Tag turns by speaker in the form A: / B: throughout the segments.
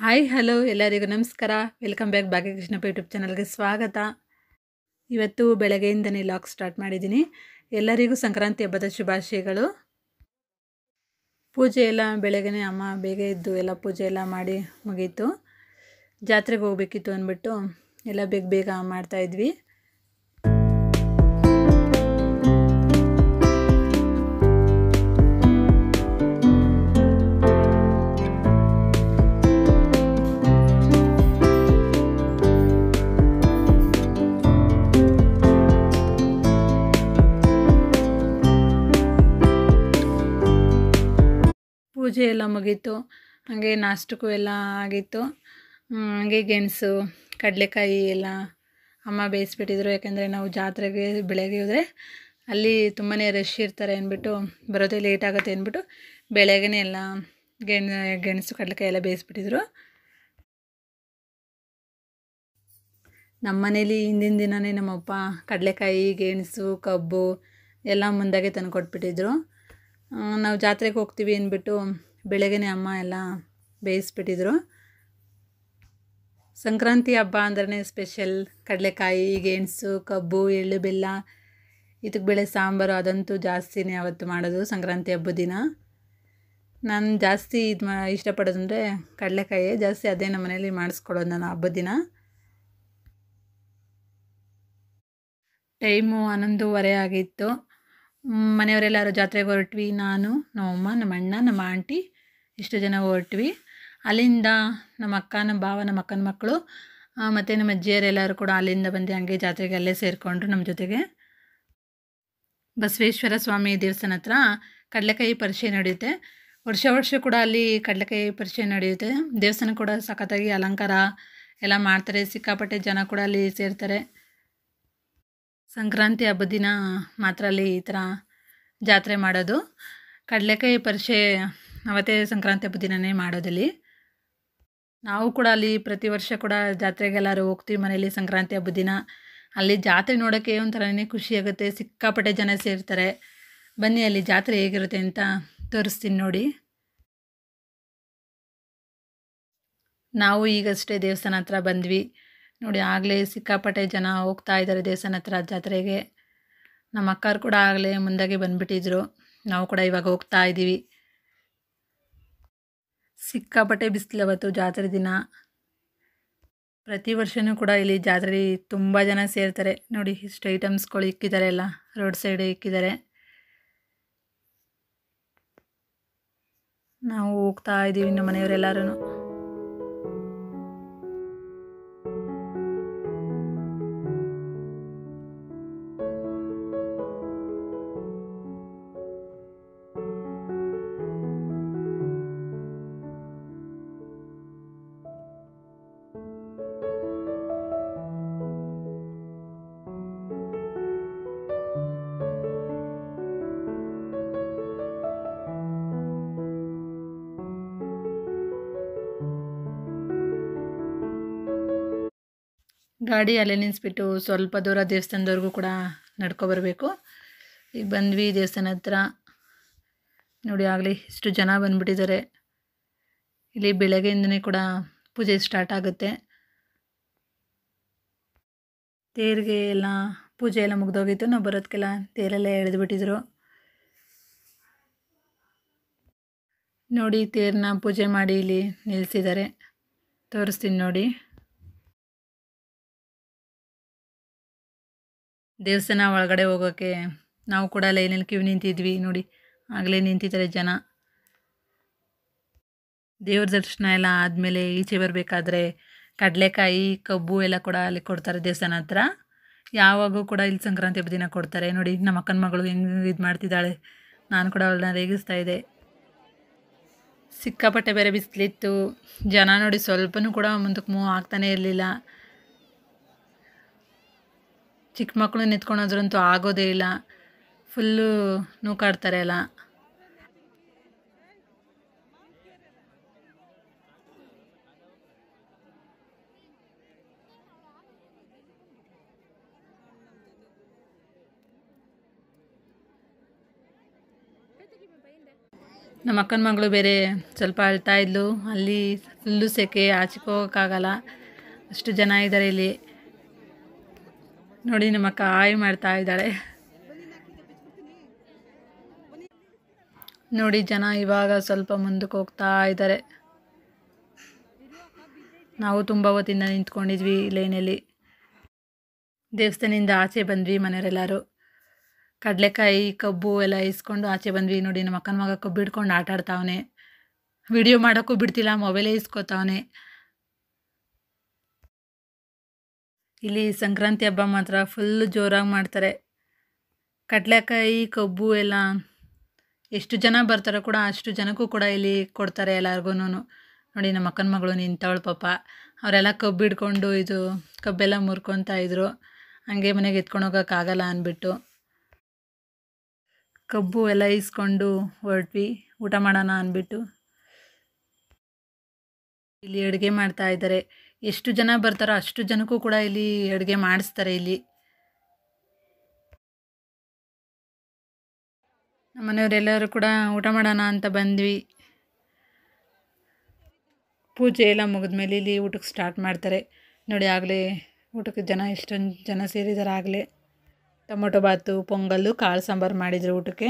A: Hi hello ಎಲ್ಲರಿಗೂ ನಮಸ್ಕಾರ. Welcome back ಭಾಗ್ಯಕೃಷ್ಣಪ್ಪ YouTube ಚಾನಲ್ಗೆ ಸ್ವಾಗತ. ಇವತ್ತು ಬೆಳಗ್ಗೆಯಿಂದನೇ ಲಾಗ್ ಸ್ಟಾರ್ಟ್ ಮಾಡಿದ್ದೀನಿ. ಎಲ್ಲರಿಗೂ ಸಂಕ್ರಾಂತಿ ಹಬ್ಬದ ಶುಭಾಶಯಗಳು. ಪೂಜೆ ಎಲ್ಲ ಬೆಳಗ್ಗೆನೇ ಅಮ್ಮ ಬೇಗ ಎದ್ದು ಎಲ್ಲ ಪೂಜೆ ಎಲ್ಲ ಮಾಡಿ ಮುಗೀತು. ಜಾತ್ರೆಗೆ ಹೋಗ್ಬೇಕಿತ್ತು ಅಂದ್ಬಿಟ್ಟು ಎಲ್ಲ ಬೇಗ ಬೇಗ ಮಾಡ್ತಾಯಿದ್ವಿ. ಪೂಜೆ ಎಲ್ಲ ಮುಗೀತು. ಹಾಗೆ ನಾಷ್ಟಕ್ಕೂ ಎಲ್ಲ ಆಗಿತ್ತು. ಹಾಗೆ ಗೆಣಸು ಕಡಲೆಕಾಯಿ ಎಲ್ಲ ಅಮ್ಮ ಬೇಯಿಸ್ಬಿಟ್ಟಿದ್ರು. ಯಾಕೆಂದರೆ ನಾವು ಜಾತ್ರೆಗೆ ಬೆಳಗ್ಗೆ ಹೋದರೆ ಅಲ್ಲಿ ತುಂಬಾ ರಶ್ ಇರ್ತಾರೆ ಅಂದ್ಬಿಟ್ಟು ಬರೋದೇ ಲೇಟ್ ಆಗುತ್ತೆ ಅಂದ್ಬಿಟ್ಟು ಬೆಳಗ್ಗೆನೇ ಎಲ್ಲ ಗೆಣಸು ಕಡಲೆಕಾಯಿ ಎಲ್ಲ ಬೇಯಿಸ್ಬಿಟ್ಟಿದ್ರು. ನಮ್ಮ ಮನೇಲಿ ಹಿಂದಿನ ದಿನವೇ ನಮ್ಮಪ್ಪ ಕಡಲೆಕಾಯಿ ಗೆಣಸು ಕಬ್ಬು ಎಲ್ಲ ಮುಂದಾಗೆ ತಂದು ಕೊಟ್ಬಿಟ್ಟಿದ್ರು. ನಾವು ಜಾತ್ರೆಗೆ ಹೋಗ್ತೀವಿ ಅಂದ್ಬಿಟ್ಟು ಬೆಳಗ್ಗೆನೇ ಅಮ್ಮ ಎಲ್ಲ ಬೇಯಿಸ್ಬಿಟ್ಟಿದ್ರು. ಸಂಕ್ರಾಂತಿ ಹಬ್ಬ ಅಂದ್ರೆ ಸ್ಪೆಷಲ್ ಕಡಲೆಕಾಯಿ ಗೆಣಸು ಕಬ್ಬು ಎಳ್ಳು ಬೆಲ್ಲ ಇದಕ್ಕೆ ಬೇಳೆ ಸಾಂಬಾರು ಅದಂತೂ ಜಾಸ್ತಿನೇ ಅವತ್ತು ಮಾಡೋದು ಸಂಕ್ರಾಂತಿ ಹಬ್ಬದ ದಿನ. ನಾನು ಜಾಸ್ತಿ ಇಷ್ಟಪಡೋದಂದರೆ ಕಡಲೆಕಾಯಿ ಜಾಸ್ತಿ, ಅದೇ ನಮ್ಮ ಮನೇಲಿ ಮಾಡಿಸ್ಕೊಡೋದು ನಾನು ಹಬ್ಬದ ದಿನ. ಟೈಮು 11:30 ಆಗಿತ್ತು. ಮನೆಯವರೆಲ್ಲರೂ ಜಾತ್ರೆಗೆ ಹೊರಟ್ವಿ. ನಾನು ನಮ್ಮಮ್ಮ ನಮ್ಮ ಅಣ್ಣ ನಮ್ಮ ಆಂಟಿ ಇಷ್ಟು ಜನ ಹೊರಟ್ವಿ. ಅಲ್ಲಿಂದ ನಮ್ಮ ಅಕ್ಕ ನಮ್ಮ ಭಾವ ನಮ್ಮ ಅಕ್ಕನ ಮಕ್ಕಳು ಮತ್ತು ನಮ್ಮ ಅಜ್ಜಿಯರೆಲ್ಲರೂ ಕೂಡ ಅಲ್ಲಿಂದ ಬಂದು ಹಂಗೆ ಜಾತ್ರೆಗೆ ಅಲ್ಲೇ ಸೇರಿಕೊಂಡ್ರು ನಮ್ಮ ಜೊತೆಗೆ. ಬಸವೇಶ್ವರ ಸ್ವಾಮಿ ದೇವಸ್ಥಾನ ಹತ್ರ ಕಡಲೆಕಾಯಿ ಪರಿಷೆ ನಡೆಯುತ್ತೆ. ವರ್ಷ ಕೂಡ ಅಲ್ಲಿ ಕಡಲೆಕಾಯಿ ಪರಿಷೆ ನಡೆಯುತ್ತೆ. ದೇವಸ್ಥಾನ ಕೂಡ ಸಖತ್ತಾಗಿ ಅಲಂಕಾರ ಎಲ್ಲ ಮಾಡ್ತಾರೆ. ಸಿಕ್ಕಾಪಟ್ಟೆ ಜನ ಕೂಡ ಅಲ್ಲಿ ಸೇರ್ತಾರೆ. ಸಂಕ್ರಾಂತಿ ಹಬ್ಬದ ದಿನ ಮಾತ್ರ ಅಲ್ಲಿ ಈ ಥರ ಜಾತ್ರೆ ಮಾಡೋದು. ಕಡಲೆಕಾಯಿ ಪರಿಷೆ ಅವತ್ತೇ ಸಂಕ್ರಾಂತಿ ಹಬ್ಬದ ದಿನವೇ ಮಾಡೋದಲ್ಲಿ. ನಾವು ಕೂಡ ಅಲ್ಲಿ ಪ್ರತಿ ವರ್ಷ ಕೂಡ ಜಾತ್ರೆಗೆಲ್ಲರೂ ಹೋಗ್ತೀವಿ ಮನೇಲಿ ಸಂಕ್ರಾಂತಿ ಹಬ್ಬದ ದಿನ. ಅಲ್ಲಿ ಜಾತ್ರೆ ನೋಡೋಕ್ಕೆ ಒಂಥರನೇ ಖುಷಿಯಾಗುತ್ತೆ. ಸಿಕ್ಕಾಪಟ್ಟೆ ಜನ ಸೇರ್ತಾರೆ. ಬನ್ನಿ ಅಲ್ಲಿ ಜಾತ್ರೆ ಹೇಗಿರುತ್ತೆ ಅಂತ ತೋರಿಸ್ತೀನಿ ನೋಡಿ. ನಾವು ಈಗಷ್ಟೇ ದೇವಸ್ಥಾನ ಹತ್ರ ಬಂದ್ವಿ ನೋಡಿ. ಆಗಲೇ ಸಿಕ್ಕಾಪಟ್ಟೆ ಜನ ಹೋಗ್ತಾ ಇದ್ದಾರೆ ದೇವಸ್ಥಾನ ಹತ್ರ ಜಾತ್ರೆಗೆ. ನಮ್ಮ ಅಕ್ಕರು ಕೂಡ ಆಗಲೇ ಮುಂದಾಗೆ ಬಂದುಬಿಟ್ಟಿದ್ರು. ನಾವು ಕೂಡ ಇವಾಗ ಹೋಗ್ತಾ ಇದ್ದೀವಿ. ಸಿಕ್ಕಾಪಟ್ಟೆ ಬಿಸಿಲು ಅವತ್ತು ಜಾತ್ರೆ ದಿನ. ಪ್ರತಿ ವರ್ಷವೂ ಕೂಡ ಇಲ್ಲಿ ಜಾತ್ರೆ ತುಂಬ ಜನ ಸೇರ್ತಾರೆ ನೋಡಿ. ಇಷ್ಟು ಐಟಮ್ಸ್ಗಳು ಇಕ್ಕಿದ್ದಾರೆ, ಎಲ್ಲ ರೋಡ್ ಸೈಡ್ ಇಕ್ಕಿದ್ದಾರೆ. ನಾವು ಹೋಗ್ತಾ ಇದ್ದೀವಿ ನಮ್ಮ ಮನೆಯವರೆಲ್ಲರೂ. ಗಾಡಿ ಅಲ್ಲೇ ನಿಲ್ಲಿಸ್ಬಿಟ್ಟು ಸ್ವಲ್ಪ ದೂರ ದೇವಸ್ಥಾನದವರೆಗೂ ಕೂಡ ನಡ್ಕೊಬರ್ಬೇಕು. ಈಗ ಬಂದ್ವಿ ದೇವಸ್ಥಾನ ಹತ್ರ ನೋಡಿ. ಆಗಲಿ ಇಷ್ಟು ಜನ ಬಂದುಬಿಟ್ಟಿದ್ದಾರೆ. ಇಲ್ಲಿ ಬೆಳಗ್ಗೆಯಿಂದನೇ ಕೂಡ ಪೂಜೆ ಸ್ಟಾರ್ಟ್ ಆಗುತ್ತೆ. ತೇರಿಗೆ ಎಲ್ಲ ಪೂಜೆ ಎಲ್ಲ ಮುಗ್ದೋಗಿತ್ತು. ನಾವು ಬರೋದಕ್ಕೆಲ್ಲ ತೇರೆಲ್ಲ ಎಳೆದುಬಿಟ್ಟಿದ್ರು ನೋಡಿ. ತೇರನ್ನ ಪೂಜೆ ಮಾಡಿ ಇಲ್ಲಿ ನಿಲ್ಲಿಸಿದ್ದಾರೆ, ತೋರಿಸ್ತೀನಿ ನೋಡಿ. ದೇವಸ್ಥಾನ ಒಳಗಡೆ ಹೋಗೋಕ್ಕೆ ನಾವು ಕೂಡ ಲೈನಲ್ಲಿ ಕ್ಯೂ ನಿಂತಿದ್ವಿ ನೋಡಿ. ಆಗಲೇ ನಿಂತಿದ್ದಾರೆ ಜನ. ದೇವ್ರ ದರ್ಶನ ಎಲ್ಲ ಆದಮೇಲೆ ಈಚೆ ಬರಬೇಕಾದ್ರೆ ಕಡಲೆಕಾಯಿ ಕಬ್ಬು ಎಲ್ಲ ಕೂಡ ಅಲ್ಲಿ ಕೊಡ್ತಾರೆ ದೇವಸ್ಥಾನ ಹತ್ರ. ಯಾವಾಗೂ ಕೂಡ ಇಲ್ಲಿ ಸಂಕ್ರಾಂತಿ ಹಬ್ಬದ ದಿನ ಕೊಡ್ತಾರೆ ನೋಡಿ. ನಮ್ಮ ಅಕ್ಕನ ಮಗಳು ಹೆಂಗೆ ಇದು ಮಾಡ್ತಿದ್ದಾಳೆ, ನಾನು ಕೂಡ ಅವಳನ್ನ ರೇಗಿಸ್ತಾ ಇದ್ದೆ. ಸಿಕ್ಕಾಪಟ್ಟೆ ಬೇರೆ ಬಿಸಿಲಿತ್ತು. ಜನ ನೋಡಿ ಸ್ವಲ್ಪನೂ ಕೂಡ ಮುಂದಕ್ಕೆ ಮೂವ್ ಆಗ್ತಾನೆ ಇರಲಿಲ್ಲ. ಚಿಕ್ಕ ಮಕ್ಕಳು ನಿಂತ್ಕೊಳೋದ್ರಂತೂ ಆಗೋದೇ ಇಲ್ಲ. ಫುಲ್ಲು ನೂಕಾಡ್ತಾರೆ ಎಲ್ಲ. ನಮ್ಮ ಅಕ್ಕನ ಮಗಳು ಬೇರೆ ಸ್ವಲ್ಪ ಅಳ್ತಾ ಇದ್ಲು. ಅಲ್ಲಿ ಫುಲ್ಲು ಸೆಕೆ, ಆಚೆಗೆ ಹೋಗೋಕ್ಕಾಗಲ್ಲ, ಅಷ್ಟು ಜನ ಇದ್ದಾರೆ ಇಲ್ಲಿ. ನೋಡಿ ನಮ್ಮ ಅಕ್ಕ ಹಾಯ್ ಮಾಡ್ತಾ ಇದ್ದಾಳೆ. ನೋಡಿ ಜನ ಇವಾಗ ಸ್ವಲ್ಪ ಮುಂದಕ್ಕೆ ಹೋಗ್ತಾ ಇದ್ದಾರೆ. ನಾವು ತುಂಬ ಹೊತ್ತಿಂದ ನಿಂತ್ಕೊಂಡಿದ್ವಿ ಲೈನಲ್ಲಿ. ದೇವಸ್ಥಾನದಿಂದ ಆಚೆ ಬಂದ್ವಿ ಮನೆಯವರೆಲ್ಲರೂ. ಕಡಲೆಕಾಯಿ ಕಬ್ಬು ಎಲ್ಲ ಇಸ್ಕೊಂಡು ಆಚೆ ಬಂದ್ವಿ. ನೋಡಿ ನಮ್ಮ ಅಕ್ಕನ ಮಗ ಕಬ್ಬು ಹಿಡ್ಕೊಂಡು ಆಟ ಆಡ್ತಾವನೆ. ವಿಡಿಯೋ ಮಾಡೋಕ್ಕೂ ಬಿಡ್ತಿಲ್ಲ, ಮೊಬೈಲೇ ಇಸ್ಕೊತಾವನೆ. ಇಲ್ಲಿ ಸಂಕ್ರಾಂತಿ ಹಬ್ಬ ಮಾತ್ರ ಫುಲ್ಲು ಜೋರಾಗಿ ಮಾಡ್ತಾರೆ. ಕಡಲೆಕಾಯಿ ಕಬ್ಬು ಎಲ್ಲ ಎಷ್ಟು ಜನ ಬರ್ತಾರೋ ಕೂಡ ಅಷ್ಟು ಜನಕ್ಕೂ ಕೂಡ ಇಲ್ಲಿ ಕೊಡ್ತಾರೆ ಎಲ್ಲರಿಗೂ. ನೋಡಿ ನಮ್ಮ ಅಕ್ಕನ ಮಗಳು ನಿಂತವಳು ಪಾಪ. ಅವರೆಲ್ಲ ಕಬ್ಬು ಹಿಡ್ಕೊಂಡು ಇದು ಕಬ್ಬೆಲ್ಲ ಮುರ್ಕೊತಾ ಇದ್ರು. ಹಂಗೆ ಮನೆಗೆ ಎತ್ಕೊಂಡು ಹೋಗೋಕ್ಕಾಗಲ್ಲ ಅಂದ್ಬಿಟ್ಟು ಕಬ್ಬು ಎಲ್ಲ ಇಸ್ಕೊಂಡು ಹೊರಟ್ವಿ ಊಟ ಮಾಡೋಣ ಅಂದ್ಬಿಟ್ಟು. ಇಲ್ಲಿ ಅಡುಗೆ ಮಾಡ್ತಾ ಇದ್ದಾರೆ. ಎಷ್ಟು ಜನ ಬರ್ತಾರೋ ಅಷ್ಟು ಜನಕ್ಕೂ ಕೂಡ ಇಲ್ಲಿ ಅಡುಗೆ ಮಾಡಿಸ್ತಾರೆ. ಇಲ್ಲಿ ನಮ್ಮ ಮನೆಯವರೆಲ್ಲರೂ ಕೂಡ ಊಟ ಮಾಡೋಣ ಅಂತ ಬಂದ್ವಿ. ಪೂಜೆ ಎಲ್ಲ ಮುಗಿದ್ಮೇಲೆ ಇಲ್ಲಿ ಊಟಕ್ಕೆ ಸ್ಟಾರ್ಟ್ ಮಾಡ್ತಾರೆ. ನೋಡಿ ಆಗಲೇ ಊಟಕ್ಕೆ ಎಷ್ಟೊಂದು ಜನ ಸೇರಿದ್ದಾರೆ. ಆಗಲೇ ಟೊಮೊಟೊ ಬಾತು, ಪೊಂಗಲ್ಲು, ಕಾಳು ಸಾಂಬಾರು ಮಾಡಿದ್ರು ಊಟಕ್ಕೆ.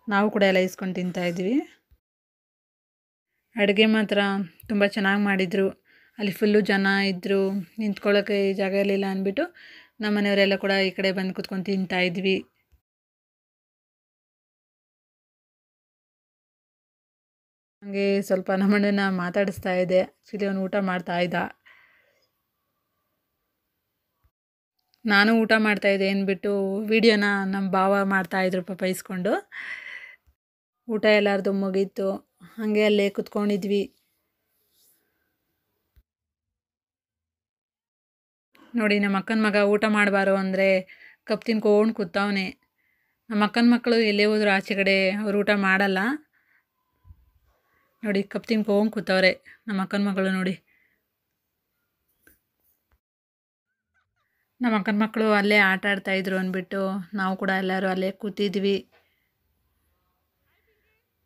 A: ನಾವು ಕೂಡ ಎಲ್ಲ ಇಸ್ಕೊಂಡು ತಿಂತಾಯಿದ್ವಿ. ಅಡುಗೆ ಮಾತ್ರ ತುಂಬ ಚೆನ್ನಾಗಿ ಮಾಡಿದರು. ಅಲ್ಲಿ ಫುಲ್ಲು ಜನ ಇದ್ದರು, ನಿಂತ್ಕೊಳ್ಳೋಕ್ಕೆ ಜಾಗ ಇರಲಿಲ್ಲ ಅಂದ್ಬಿಟ್ಟು ನಮ್ಮ ಮನೆಯವರೆಲ್ಲ ಕೂಡ ಈ ಕಡೆ ಬಂದು ಕೂತ್ಕೊಂಡು ತಿಂತಾಯಿದ್ವಿ. ಹಾಗೆ ಸ್ವಲ್ಪ ನಮ್ಮಣ್ಣನ ಮಾತಾಡಿಸ್ತಾ ಇದ್ದೆ. ಆ್ಯಕ್ಚುಲಿ ಅವನು ಊಟ ಮಾಡ್ತಾ ಇದ್ದ. ನಾನು ಊಟ ಮಾಡ್ತಾಯಿದ್ದೆ ಅಂದ್ಬಿಟ್ಟು ವಿಡಿಯೋನ ನಮ್ಮ ಭಾವ ಮಾಡ್ತಾಯಿದ್ರು ಪಾಪ ಇಸ್ಕೊಂಡು. ಊಟ ಎಲ್ಲರದು ಮುಗೀತು. ಹಾಗೆ ಅಲ್ಲೇ ಕುತ್ಕೊಂಡಿದ್ವಿ. ನೋಡಿ ನಮ್ಮ ಅಕ್ಕನ ಮಗ ಊಟ ಮಾಡಬಾರೋ ಅಂದರೆ ಕಪ್ ತಿನ್ಕೊಂಡು ಕೂತವನೆ. ನಮ್ಮ ಅಕ್ಕನ ಮಕ್ಕಳು ಎಲ್ಲೇ ಹೋದ್ರು ಆಚೆ ಕಡೆ ಅವ್ರು ಊಟ ಮಾಡಲ್ಲ. ನೋಡಿ ಕಪ್ ತಿನ್ಕೊಂಡು ಕೂತವ್ರೆ ನಮ್ಮ ಅಕ್ಕನ ಮಗಳು. ನೋಡಿ ನಮ್ಮ ಅಕ್ಕನ ಮಕ್ಕಳು ಅಲ್ಲೇ ಆಟ ಆಡ್ತಾಯಿದ್ರು ಅಂದ್ಬಿಟ್ಟು ನಾವು ಕೂಡ ಎಲ್ಲರೂ ಅಲ್ಲೇ ಕೂತಿದ್ವಿ.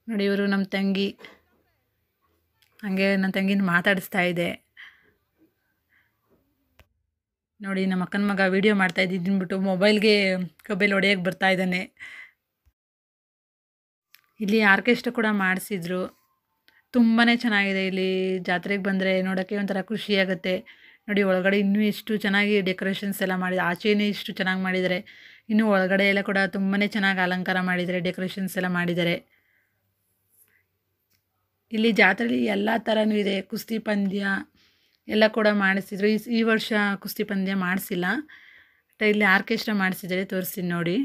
A: ನೋಡಿ ಇವರು ನಮ್ಮ ತಂಗಿ. ಹಾಗೆ ನನ್ನ ತಂಗಿನ ಮಾತಾಡಿಸ್ತಾ ಇದೆ. ನೋಡಿ ನಮ್ಮ ಅಕ್ಕನ ಮಗ ವೀಡಿಯೋ ಮಾಡ್ತಾ ಇದ್ದಿದ್ಬಿಟ್ಟು ಮೊಬೈಲ್ಗೆ ಕಬ್ಬೆಲ್ಲಿ ಹೊಡೆಯೋಕ್ಕೆ ಬರ್ತಾ ಇದ್ದಾನೆ. ಇಲ್ಲಿ ಆರ್ಕೆಸ್ಟ್ರಾ ಕೂಡ ಮಾಡಿಸಿದ್ರು. ತುಂಬಾ ಚೆನ್ನಾಗಿದೆ. ಇಲ್ಲಿ ಜಾತ್ರೆಗೆ ಬಂದರೆ ನೋಡೋಕ್ಕೆ ಒಂಥರ ಖುಷಿಯಾಗುತ್ತೆ. ನೋಡಿ ಒಳಗಡೆ ಇನ್ನೂ ಎಷ್ಟು ಚೆನ್ನಾಗಿ ಡೆಕೋರೇಷನ್ಸ್ ಎಲ್ಲ ಮಾಡಿದ್ದಾರೆ. ಆಚೆನೇ ಇಷ್ಟು ಚೆನ್ನಾಗಿ ಮಾಡಿದ್ದಾರೆ. ಇನ್ನು ಒಳಗಡೆ ಎಲ್ಲ ಕೂಡ ತುಂಬಾ ಚೆನ್ನಾಗಿ ಅಲಂಕಾರ ಮಾಡಿದ್ದಾರೆ, ಡೆಕೋರೇಷನ್ಸ್ ಎಲ್ಲ ಮಾಡಿದ್ದಾರೆ. ಇಲ್ಲಿ ಜಾತ್ರೆಯಲ್ಲಿ ಎಲ್ಲ ಥರನೂ ಇದೆ. ಕುಸ್ತಿ ಪಂದ್ಯ ಎಲ್ಲ ಕೂಡ ಮಾಡಿಸಿದ್ರು. ಈ ವರ್ಷ ಕುಸ್ತಿ ಪಂದ್ಯ ಮಾಡಿಸಿಲ್ಲ. ಇಲ್ಲಿ ಆರ್ಕೆಸ್ಟ್ರಾ ಮಾಡಿಸಿದ್ದಾರೆ, ತೋರಿಸ್ತೀನಿ ನೋಡಿ.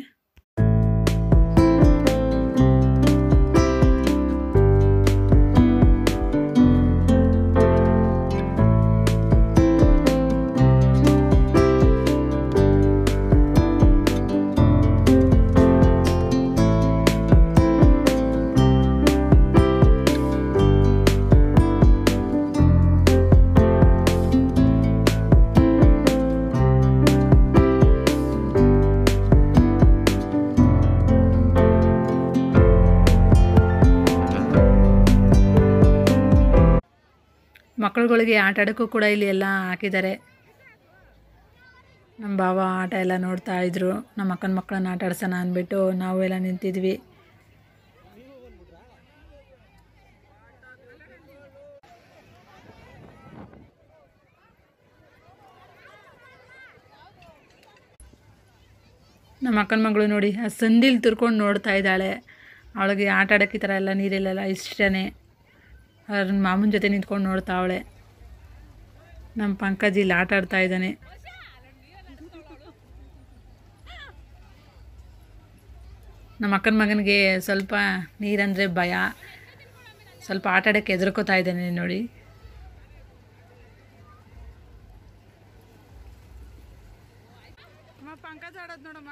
A: ಮಕ್ಕಳುಗಳಿಗೆ ಆಟ ಆಡೋಕ್ಕೂ ಕೂಡ ಇಲ್ಲಿ ಎಲ್ಲ ಹಾಕಿದ್ದಾರೆ. ನಮ್ಮ ಭಾವ ಆಟ ಎಲ್ಲ ನೋಡ್ತಾ ಇದ್ರು. ನಮ್ಮ ಅಕ್ಕನ ಮಕ್ಕಳನ್ನ ಆಟ ಆಡ್ಸೋಣ ಅಂದ್ಬಿಟ್ಟು ನಾವು ಎಲ್ಲ ನಿಂತಿದ್ವಿ. ನಮ್ಮ ಅಕ್ಕನ ಮಗಳು ನೋಡಿ ಆ ಸಂದಿಲ್ ತುರ್ಕೊಂಡು ನೋಡ್ತಾ ಇದ್ದಾಳೆ. ಅವಳಿಗೆ ಆಟ ಆಡೋಕ್ಕೆ ಈ ಥರ ಎಲ್ಲ ನೀರಲ್ಲೆಲ್ಲ ಇಷ್ಟನೇ. ಅವ್ರ ಮಾಮನ ಜೊತೆ ನಿಂತ್ಕೊಂಡು ನೋಡ್ತಾವಳೆ. ನಮ್ಮ ಪಂಕಜ್ ಇಲ್ಲಿ ಆಟ ಆಡ್ತಾ ಇದ್ದಾನೆ. ನಮ್ಮ ಅಕ್ಕನ ಮಗನಿಗೆ ಸ್ವಲ್ಪ ನೀರಂದರೆ ಭಯ. ಸ್ವಲ್ಪ ಆಟ ಆಡೋಕ್ಕೆ ಹೆದರ್ಕೋತಾ ಇದ್ದಾನೆ ನೋಡಿ. ಪಂಕಜ್ ಆಡೋದು ನೋಡಮ್ಮ.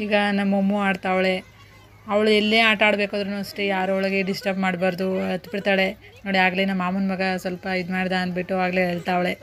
A: ಈಗ ನಮ್ಮಮ್ಮು ಆಡ್ತಾವಳೆ. ಅವಳು ಎಲ್ಲೇ ಆಟ ಆಡಬೇಕಾದ್ರೂ ಅಷ್ಟೇ ಯಾರೊಳಗೆ ಡಿಸ್ಟರ್ಬ್ ಮಾಡಬಾರ್ದು ಹತ್ಬಿಡ್ತಾಳೆ. ನೋಡಿ ಆಗಲೇ ನಮ್ಮ ಮಾಮನ ಮಗ ಸ್ವಲ್ಪ ಇದು ಮಾಡ್ದ ಅಂದ್ಬಿಟ್ಟು ಆಗಲೇ ಹೇಳ್ತಾವಳೆ.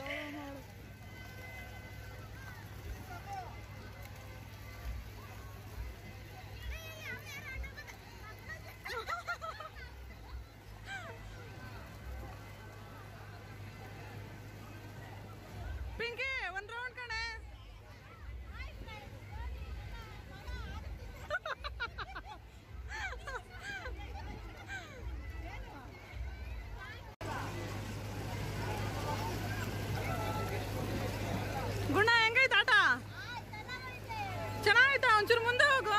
B: ಗುಣ ಹೆಂಗೈತೆ ಆಟ? ಚೆನ್ನಾಗೈತಾ? ಒಂಚೂರು ಮುಂದೆ ಹೋಗು.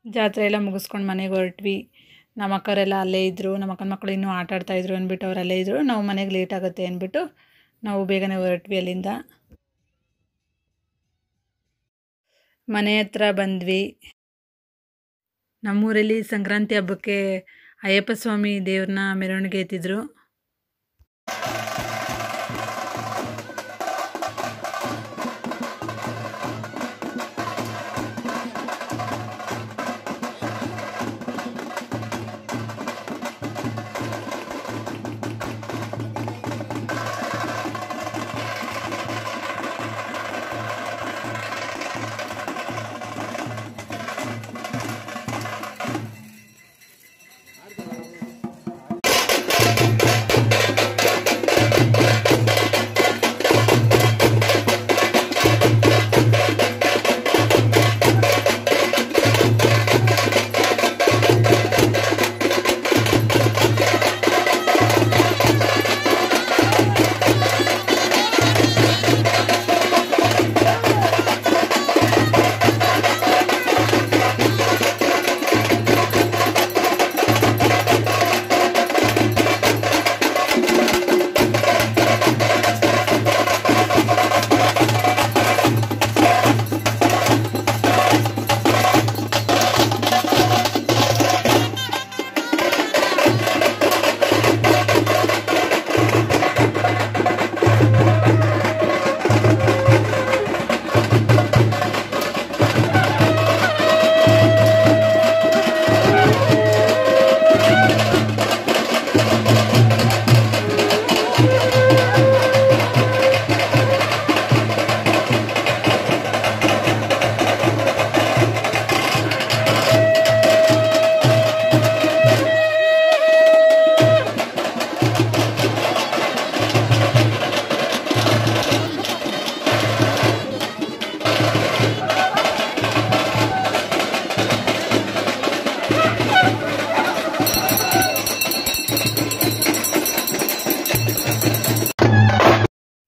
A: ಜಾತ್ರೆ ಎಲ್ಲ ಮುಗಿಸ್ಕೊಂಡು ಮನೆಗೆ ಹೊರಟ್ವಿ. ನಮ್ಮ ಅಕ್ಕವರೆಲ್ಲ ಅಲ್ಲೇ ಇದ್ದರು. ನಮ್ಮ ಅಕ್ಕನ ಮಕ್ಕಳು ಇನ್ನೂ ಆಟ ಆಡ್ತಾಯಿದ್ರು ಅಂದ್ಬಿಟ್ಟು ಅವ್ರು ಅಲ್ಲೇ ಇದ್ದರು. ನಾವು ಮನೆಗೆ ಲೇಟ್ ಆಗುತ್ತೆ ಅಂದ್ಬಿಟ್ಟು ನಾವು ಬೇಗನೆ ಹೊರಟ್ವಿ ಅಲ್ಲಿಂದ. ಮನೆ ಹತ್ರ ಬಂದ್ವಿ. ನಮ್ಮೂರಲ್ಲಿ ಸಂಕ್ರಾಂತಿ ಹಬ್ಬಕ್ಕೆ ಅಯ್ಯಪ್ಪ ಸ್ವಾಮಿ ದೇವ್ರನ್ನ ಮೆರವಣಿಗೆ ಎತ್ತಿದ್ರು.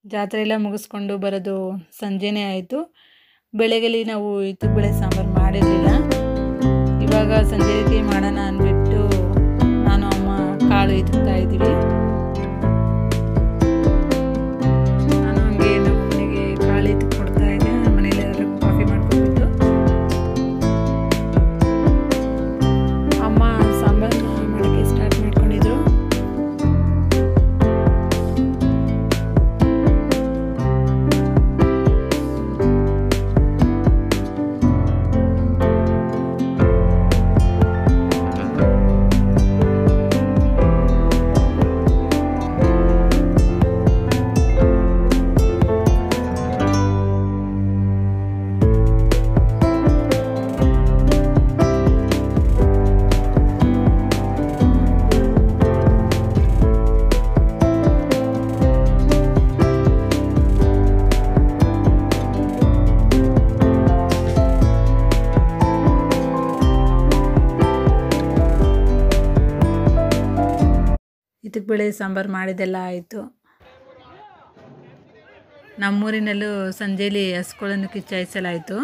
A: ಜಾತ್ರೆ ಎಲ್ಲ ಮುಗಿಸ್ಕೊಂಡು ಬರೋದು ಸಂಜೆನೇ ಆಯಿತು. ಬೆಳಗ್ಗೆಲಿ ನಾವು ಇತ್ತುಬೇಳೆ ಸಾಂಬಾರು ಮಾಡಿರಲಿಲ್ಲ. ಇವಾಗ ಸಂಜೆಗೆ ಮಾಡೋಣ ಅಂದ್ಬಿಟ್ಟು ನಾನು ಅಮ್ಮ ಕಾಳು ಇತ್ತಾ ಇದ್ದೀವಿ. ನಾನು ಹಂಗೆ ನಮ್ಮ ಮನೆಗೆ ಕಾಳು ಇತ್ತು ಕೊಡ್ತಾ ಇದ್ದೆ. ಮನೇಲಿ ಎಲ್ಲರಿಗೂ ಕಾಫಿ ಮಾಡ್ಕೊಬಿಟ್ಟು ಅಮ್ಮ ಸಾಂಬಾರನ್ನ ಮಾಡೋಕ್ಕೆ ಸ್ಟಾರ್ಟ್ ಮಾಡ್ಕೊಂಡಿದ್ರು. ಇತ್ತುಬೇಳೆ ಸಾಂಬಾರು ಮಾಡಿದ್ದೆಲ್ಲ ಆಯಿತು. ನಮ್ಮೂರಿನಲ್ಲೂ ಸಂಜೆಯಲ್ಲಿ ಹಸುಗಳನ್ನು ಕಿಚ್ಚಾಯಿಸಲಾಯಿತು.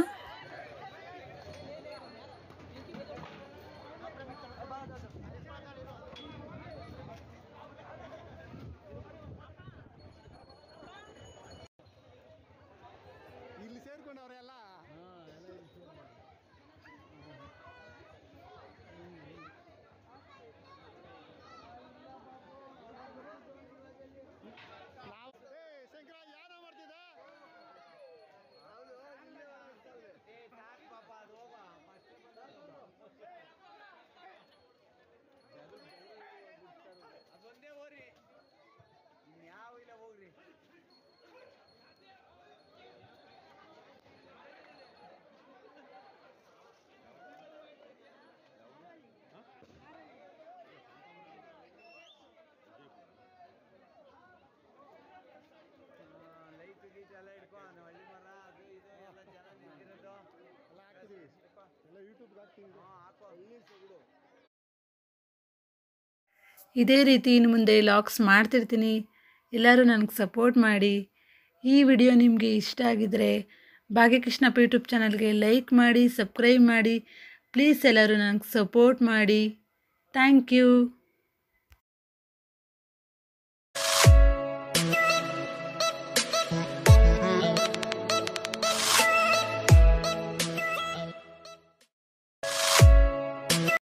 A: ಇದೇ ರೀತಿ ಇನ್ನು ಮುಂದೆ ಲಾಗ್ಸ್ ಮಾಡ್ತಿರ್ತೀನಿ. ಎಲ್ಲರೂ ನನಗೆ ಸಪೋರ್ಟ್ ಮಾಡಿ. ಈ ವಿಡಿಯೋ ನಿಮಗೆ ಇಷ್ಟ ಆಗಿದರೆ ಭಾಗ್ಯಕೃಷ್ಣಪ್ಪ ಯೂಟ್ಯೂಬ್ ಚಾನಲ್ಗೆ ಲೈಕ್ ಮಾಡಿ, ಸಬ್ಸ್ಕ್ರೈಬ್ ಮಾಡಿ. ಪ್ಲೀಸ್ ಎಲ್ಲರೂ ನನಗೆ ಸಪೋರ್ಟ್ ಮಾಡಿ. Thank you.